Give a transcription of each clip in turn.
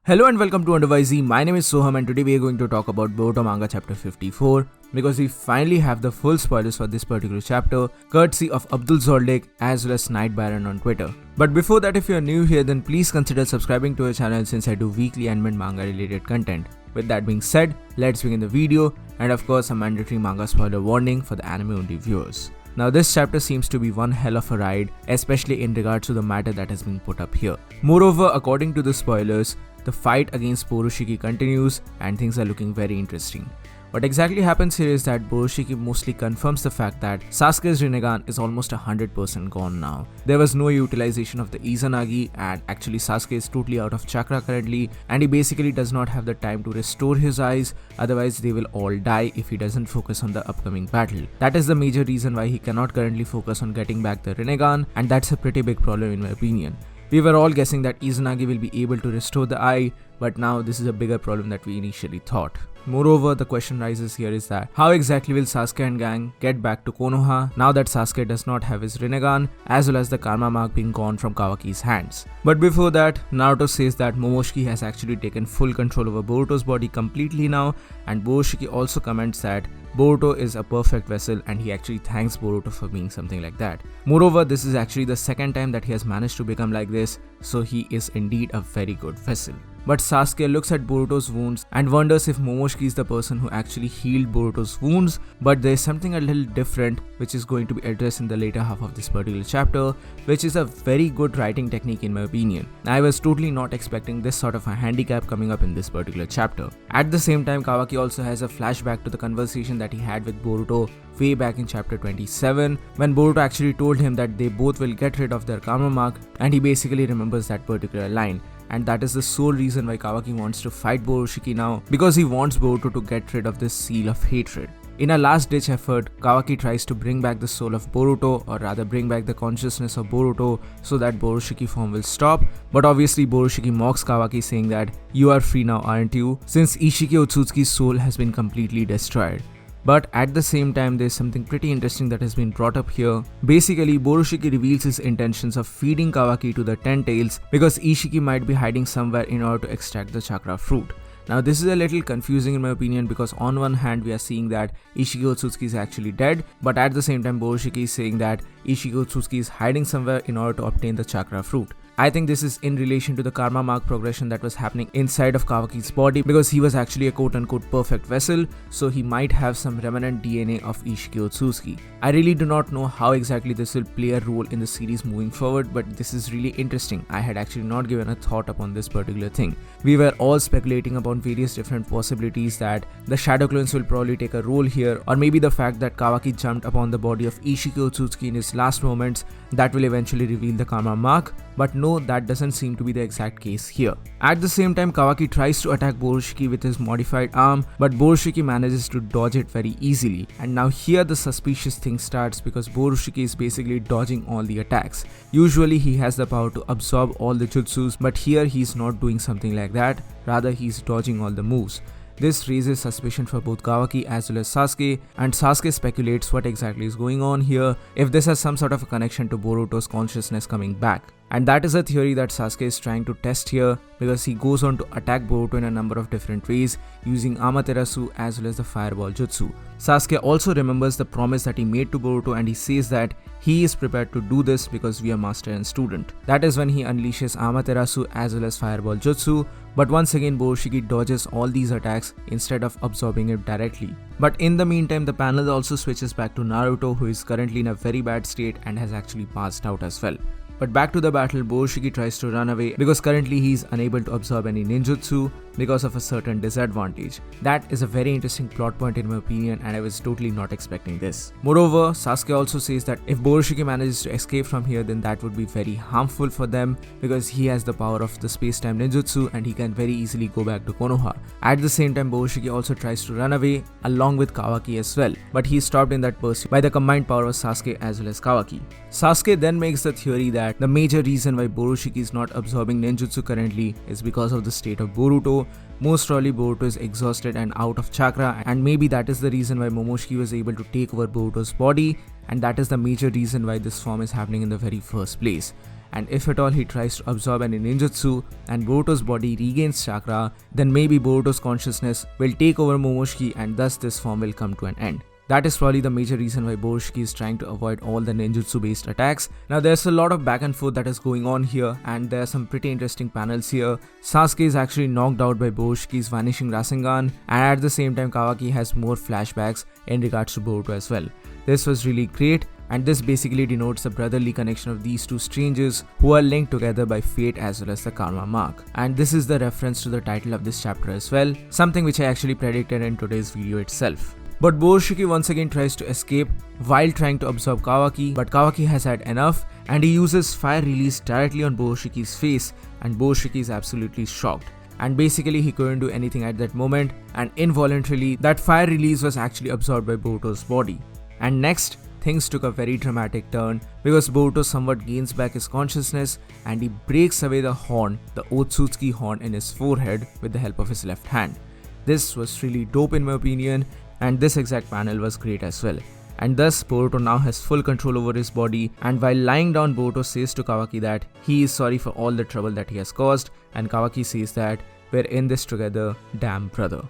Hello and welcome to Undervisey. My name is Soham and today we are going to talk about Boruto Manga chapter 54 because we finally have the full spoilers for this particular chapter courtesy of Abdul Zoldyck as well as Night Baron on Twitter. But before that, if you are new here, then please consider subscribing to our channel since I do weekly anime manga related content. With that being said, let's begin the video, and of course a mandatory manga spoiler warning for the anime only viewers. Now this chapter seems to be one hell of a ride, especially in regards to the matter that has been put up here. Moreover, according to the spoilers, the fight against Borushiki continues and things are looking very interesting. What exactly happens here is that Borushiki mostly confirms the fact that Sasuke's Rinnegan is almost 100% gone now. There was no utilization of the Izanagi, and actually Sasuke is totally out of chakra currently, and he basically does not have the time to restore his eyes, otherwise they will all die if he doesn't focus on the upcoming battle. That is the major reason why he cannot currently focus on getting back the Rinnegan, and that's a pretty big problem in my opinion. We were all guessing that Izanagi will be able to restore the eye, but now this is a bigger problem that we initially thought. Moreover, the question rises here is that how exactly will Sasuke and gang get back to Konoha now that Sasuke does not have his Rinnegan as well as the Karma Mark being gone from Kawaki's hands. But before that, Naruto says that Momoshiki has actually taken full control over Boruto's body completely now, and Borushiki also comments that Boruto is a perfect vessel and he actually thanks Boruto for being something like that. Moreover, this is actually the second time that he has managed to become like this, so he is indeed a very good vessel. But Sasuke looks at Boruto's wounds and wonders if Momoshiki is the person who actually healed Boruto's wounds, but there is something a little different which is going to be addressed in the later half of this particular chapter, which is a very good writing technique in my opinion. I was totally not expecting this sort of a handicap coming up in this particular chapter. At the same time, Kawaki also has a flashback to the conversation that he had with Boruto way back in chapter 27 when Boruto actually told him that they both will get rid of their Karma Mark, and he basically remembers that particular line. And that is the sole reason why Kawaki wants to fight Borushiki now, because he wants Boruto to get rid of this seal of hatred. In a last ditch effort, Kawaki tries to bring back the soul of Boruto, or rather bring back the consciousness of Boruto so that Borushiki form will stop, but obviously Borushiki mocks Kawaki saying that you are free now, aren't you, since Ishiki Otsutsuki's soul has been completely destroyed. But at the same time, there's something pretty interesting that has been brought up here. Basically, Borushiki reveals his intentions of feeding Kawaki to the 10 tails because Ishiki might be hiding somewhere in order to extract the chakra fruit. Now this is a little confusing in my opinion, because on one hand we are seeing that Ishiki Otsutsuki is actually dead, but at the same time Borushiki is saying that Ishiki Otsutsuki is hiding somewhere in order to obtain the chakra fruit. I think this is in relation to the Karma Mark progression that was happening inside of Kawaki's body, because he was actually a quote-unquote perfect vessel, so he might have some remnant DNA of Ishiki Otsutsuki. I really do not know how exactly this will play a role in the series moving forward, but this is really interesting. I had actually not given a thought upon this particular thing. We were all speculating about various different possibilities that the Shadow Clones will probably take a role here, or maybe the fact that Kawaki jumped upon the body of Ishiki Otsutsuki in his last moments that will eventually reveal the Karma Mark, but no, that doesn't seem to be the exact case here. At the same time, Kawaki tries to attack Borushiki with his modified arm, but Borushiki manages to dodge it very easily. And now here the suspicious thing starts, because Borushiki is basically dodging all the attacks. Usually he has the power to absorb all the jutsus, but here he's not doing something like that, rather he's dodging all the moves. This raises suspicion for both Kawaki as well as Sasuke, and Sasuke speculates what exactly is going on here, if this has some sort of a connection to Boruto's consciousness coming back. And that is a theory that Sasuke is trying to test here, because he goes on to attack Boruto in a number of different ways using Amaterasu as well as the Fireball Jutsu. Sasuke also remembers the promise that he made to Boruto, and he says that he is prepared to do this because we are master and student. That is when he unleashes Amaterasu as well as Fireball Jutsu, but once again Borushiki dodges all these attacks instead of absorbing it directly. But in the meantime, the panel also switches back to Naruto, who is currently in a very bad state and has actually passed out as well. But back to the battle, Borushiki tries to run away because currently he is unable to absorb any ninjutsu because of a certain disadvantage. That is a very interesting plot point in my opinion, and I was totally not expecting this. Moreover, Sasuke also says that if Borushiki manages to escape from here, then that would be very harmful for them, because he has the power of the space-time ninjutsu and he can very easily go back to Konoha. At the same time, Borushiki also tries to run away along with Kawaki as well, but he is stopped in that pursuit by the combined power of Sasuke as well as Kawaki. Sasuke then makes the theory that the major reason why Borushiki is not absorbing ninjutsu currently is because of the state of Boruto. Most probably Boruto is exhausted and out of chakra, and maybe that is the reason why Momoshiki was able to take over Boruto's body, and that is the major reason why this form is happening in the very first place. and if at all he tries to absorb any ninjutsu and Boruto's body regains chakra, then maybe Boruto's consciousness will take over Momoshiki and thus this form will come to an end. That is probably the major reason why Borushiki is trying to avoid all the ninjutsu based attacks. Now there's a lot of back and forth that is going on here, and there are some pretty interesting panels here. Sasuke is actually knocked out by Borushiki's vanishing Rasengan, and at the same time Kawaki has more flashbacks in regards to Boruto as well. This was really great, and this basically denotes the brotherly connection of these two strangers who are linked together by fate as well as the karma mark. And this is the reference to the title of this chapter as well, something which I actually predicted in today's video itself. But Borushiki once again tries to escape while trying to absorb Kawaki, but Kawaki has had enough and he uses fire release directly on Borushiki's face, and Borushiki is absolutely shocked. And basically he couldn't do anything at that moment, and involuntarily that fire release was actually absorbed by Boruto's body. And next, things took a very dramatic turn because Boruto somewhat gains back his consciousness and he breaks away the horn, the Otsutsuki horn in his forehead with the help of his left hand. This was really dope in my opinion, and this exact panel was great as well. And thus Boruto now has full control over his body, and while lying down Boruto says to Kawaki that he is sorry for all the trouble that he has caused, and Kawaki says that we're in this together, damn brother.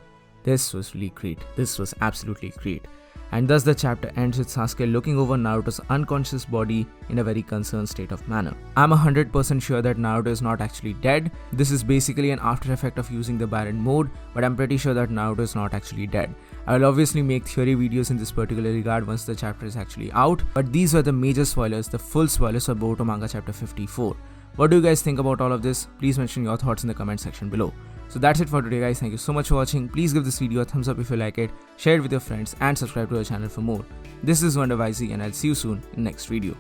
This was really great. This was absolutely great. And thus the chapter ends with Sasuke looking over Naruto's unconscious body in a very concerned state of manner. I'm 100% sure that Naruto is not actually dead. This is basically an after effect of using the Baron mode, but I'm pretty sure that Naruto is not actually dead. I will obviously make theory videos in this particular regard once the chapter is actually out, but these were the major spoilers, the full spoilers of Boruto manga chapter 54. What do you guys think about all of this? Please mention your thoughts in the comment section below. So that's it for today guys, thank you so much for watching. Please give this video a thumbs up if you like it, share it with your friends and subscribe to our channel for more. This is Wonder YZ and I'll see you soon in the next video.